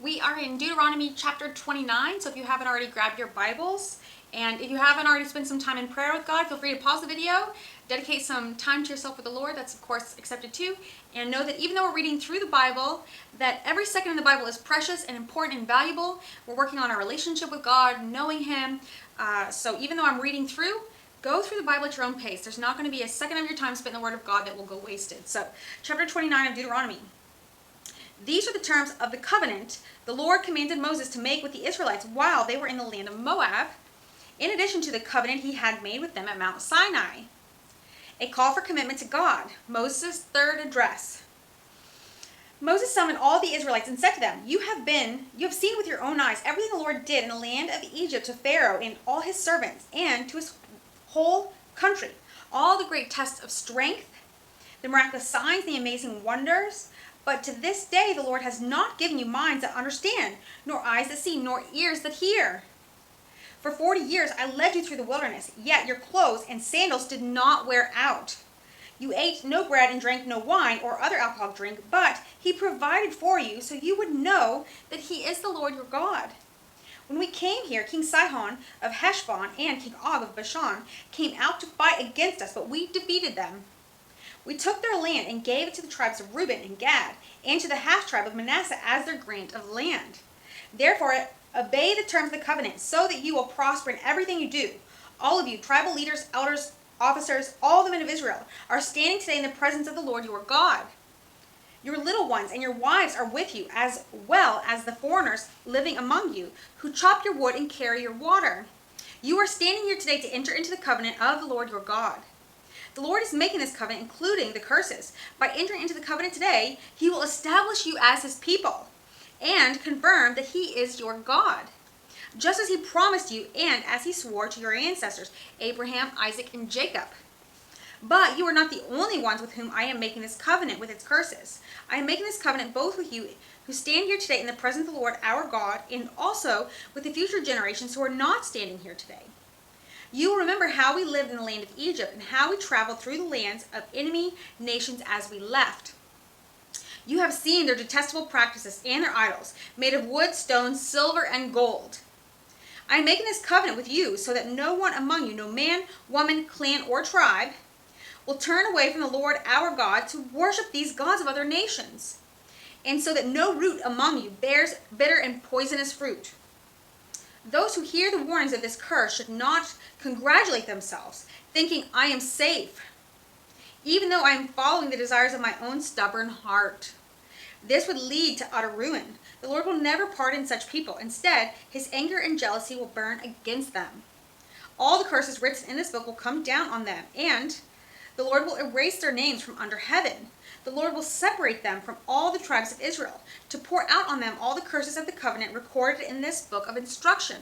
We are in Deuteronomy chapter 29, so if you haven't already, grab your Bibles. And if you haven't already spent some time in prayer with God, feel free to pause the video, dedicate some time to yourself with the Lord. That's, of course, accepted too. And know that even though we're reading through the Bible, that every second in the Bible is precious and important and valuable. We're working on our relationship with God, knowing Him. So even though I'm reading through, go through the Bible at your own pace. There's not going to be a second of your time spent in the Word of God that will go wasted. So, chapter 29 of Deuteronomy. These are the terms of the covenant the Lord commanded Moses to make with the Israelites while they were in the land of Moab, in addition to the covenant he had made with them at Mount Sinai. A call for commitment to God, Moses' third address. Moses summoned all the Israelites and said to them, You have seen with your own eyes everything the Lord did in the land of Egypt to Pharaoh and all his servants and to his whole country, all the great tests of strength, the miraculous signs, the amazing wonders. But to this day the Lord has not given you minds that understand, nor eyes that see, nor ears that hear. For 40 years I led you through the wilderness, yet your clothes and sandals did not wear out. You ate no bread and drank no wine or other alcoholic drink, but he provided for you so you would know that he is the Lord your God. When we came here, King Sihon of Heshbon and King Og of Bashan came out to fight against us, but we defeated them. We took their land and gave it to the tribes of Reuben and Gad, and to the half-tribe of Manasseh as their grant of land. Therefore, obey the terms of the covenant, so that you will prosper in everything you do. All of you, tribal leaders, elders, officers, all the men of Israel, are standing today in the presence of the Lord your God. Your little ones and your wives are with you, as well as the foreigners living among you, who chop your wood and carry your water. You are standing here today to enter into the covenant of the Lord your God. The Lord is making this covenant, including the curses. By entering into the covenant today, he will establish you as his people and confirm that he is your God, just as he promised you and as he swore to your ancestors, Abraham, Isaac, and Jacob. But you are not the only ones with whom I am making this covenant with its curses. I am making this covenant both with you who stand here today in the presence of the Lord our God, and also with the future generations who are not standing here today. You will remember how we lived in the land of Egypt and how we traveled through the lands of enemy nations as we left. You have seen their detestable practices and their idols, made of wood, stone, silver, and gold. I am making this covenant with you so that no one among you, no man, woman, clan, or tribe, will turn away from the Lord our God to worship these gods of other nations, and so that no root among you bears bitter and poisonous fruit. Those who hear the warnings of this curse should not congratulate themselves, thinking, I am safe, even though I am following the desires of my own stubborn heart. This would lead to utter ruin. The Lord will never pardon such people. Instead, his anger and jealousy will burn against them. All the curses written in this book will come down on them, and the Lord will erase their names from under heaven. The Lord will separate them from all the tribes of Israel, to pour out on them all the curses of the covenant recorded in this book of instruction.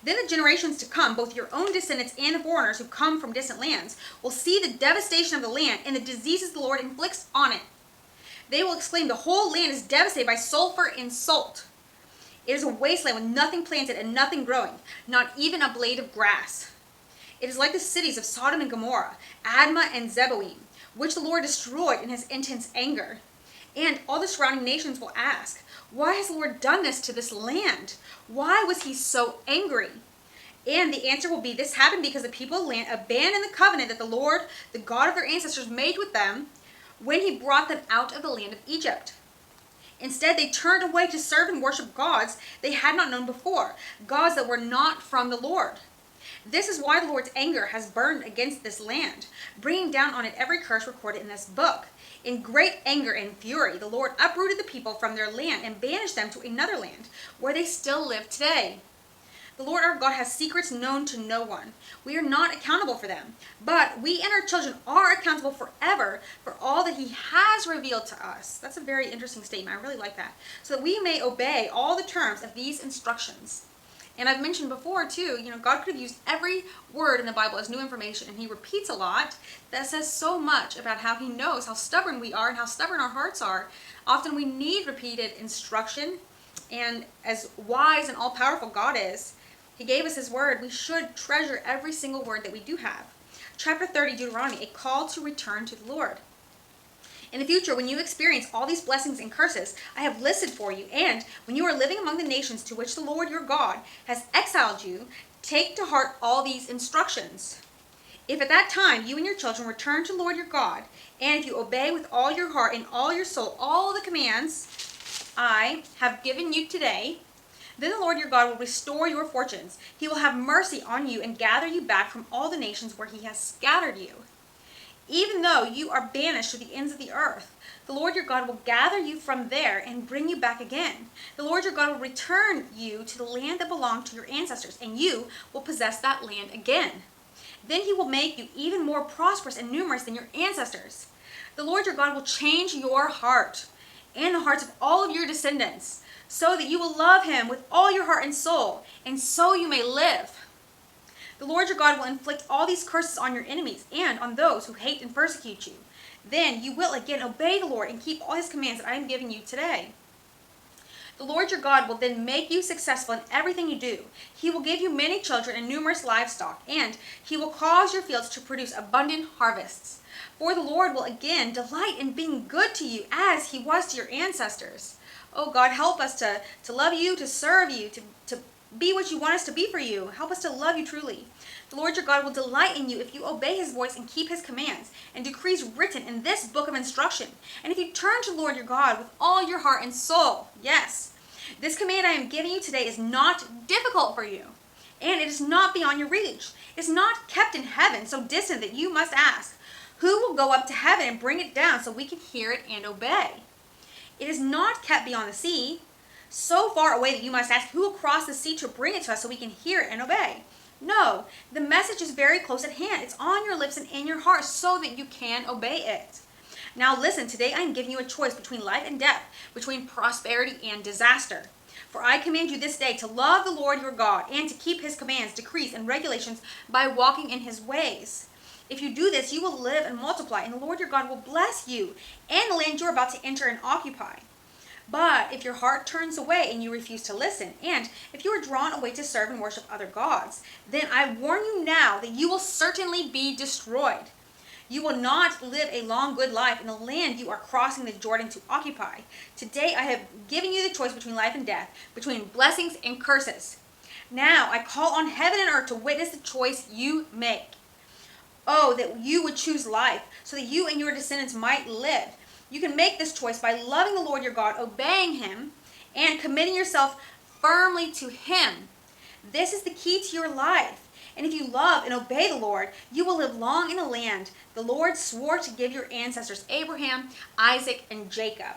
Then the generations to come, both your own descendants and the foreigners who come from distant lands, will see the devastation of the land and the diseases the Lord inflicts on it. They will exclaim, the whole land is devastated by sulfur and salt. It is a wasteland with nothing planted and nothing growing, not even a blade of grass. It is like the cities of Sodom and Gomorrah, Admah and Zeboim, which the Lord destroyed in his intense anger. And all the surrounding nations will ask, why has the Lord done this to this land? Why was he so angry? And the answer will be, this happened because the people of the land abandoned the covenant that the Lord, the God of their ancestors, made with them when he brought them out of the land of Egypt. Instead, they turned away to serve and worship gods they had not known before, gods that were not from the Lord. This is why the Lord's anger has burned against this land, bringing down on it every curse recorded in this book. In great anger and fury, the Lord uprooted the people from their land and banished them to another land, where they still live today. The Lord our God has secrets known to no one. We are not accountable for them, but we and our children are accountable forever for all that he has revealed to us. That's a very interesting statement. I really like that. So that we may obey all the terms of these instructions. And I've mentioned before too, God could have used every word in the Bible as new information, and he repeats a lot that says so much about how he knows how stubborn we are and how stubborn our hearts are. Often we need repeated instruction, and as wise and all-powerful God is, he gave us his word. We should treasure every single word that we do have. Chapter 30, Deuteronomy, a call to return to the Lord. In the future, when you experience all these blessings and curses I have listed for you, and when you are living among the nations to which the Lord your God has exiled you, take to heart all these instructions. If at that time you and your children return to the Lord your God, and if you obey with all your heart and all your soul all the commands I have given you today, then the Lord your God will restore your fortunes. He will have mercy on you and gather you back from all the nations where he has scattered you. Even though you are banished to the ends of the earth, the Lord your God will gather you from there and bring you back again. The Lord your God will return you to the land that belonged to your ancestors, and you will possess that land again. Then he will make you even more prosperous and numerous than your ancestors. The Lord your God will change your heart and the hearts of all of your descendants, so that you will love him with all your heart and soul, and so you may live. The Lord your God will inflict all these curses on your enemies and on those who hate and persecute you. Then you will again obey the Lord and keep all his commands that I am giving you today. The Lord your God will then make you successful in everything you do. He will give you many children and numerous livestock, and he will cause your fields to produce abundant harvests. For the Lord will again delight in being good to you as he was to your ancestors. Oh God, help us to love you, to serve you, to be what you want us to be for you. Help us to love you truly. The Lord your God will delight in you if you obey his voice and keep his commands and decrees written in this book of instruction. And if you turn to the Lord your God with all your heart and soul. Yes, this command I am giving you today is not difficult for you, and it is not beyond your reach. It is not kept in heaven, so distant that you must ask, who will go up to heaven and bring it down so we can hear it and obey? It is not kept beyond the sea, so far away that you must ask, who will cross the sea to bring it to us so we can hear it and obey? No, the message is very close at hand. It's on your lips and in your heart so that you can obey it. Now listen, today I am giving you a choice between life and death, between prosperity and disaster. For I command you this day to love the Lord your God and to keep his commands, decrees, and regulations by walking in his ways. If you do this, you will live and multiply, and the Lord your God will bless you and the land you are about to enter and occupy. But if your heart turns away and you refuse to listen, and if you are drawn away to serve and worship other gods, then I warn you now that you will certainly be destroyed. You will not live a long, good life in the land you are crossing the Jordan to occupy. Today I have given you the choice between life and death, between blessings and curses. Now I call on heaven and earth to witness the choice you make. Oh, that you would choose life, so that you and your descendants might live. You can make this choice by loving the Lord your God, obeying him, and committing yourself firmly to him. This is the key to your life. And if you love and obey the Lord, you will live long in a land the Lord swore to give your ancestors, Abraham, Isaac, and Jacob.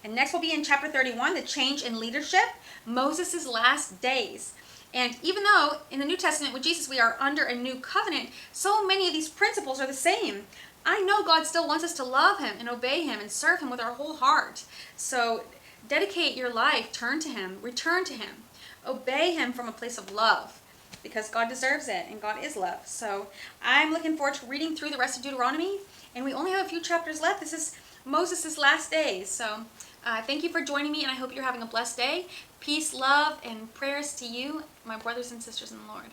And next we'll be in chapter 31, the change in leadership, Moses' last days. And even though in the New Testament with Jesus we are under a new covenant, so many of these principles are the same. I know God still wants us to love him and obey him and serve him with our whole heart. So dedicate your life, turn to him, return to him, obey him from a place of love, because God deserves it and God is love. So I'm looking forward to reading through the rest of Deuteronomy, and we only have a few chapters left. This is Moses' last days. So thank you for joining me, and I hope you're having a blessed day. Peace, love, and prayers to you, my brothers and sisters in the Lord.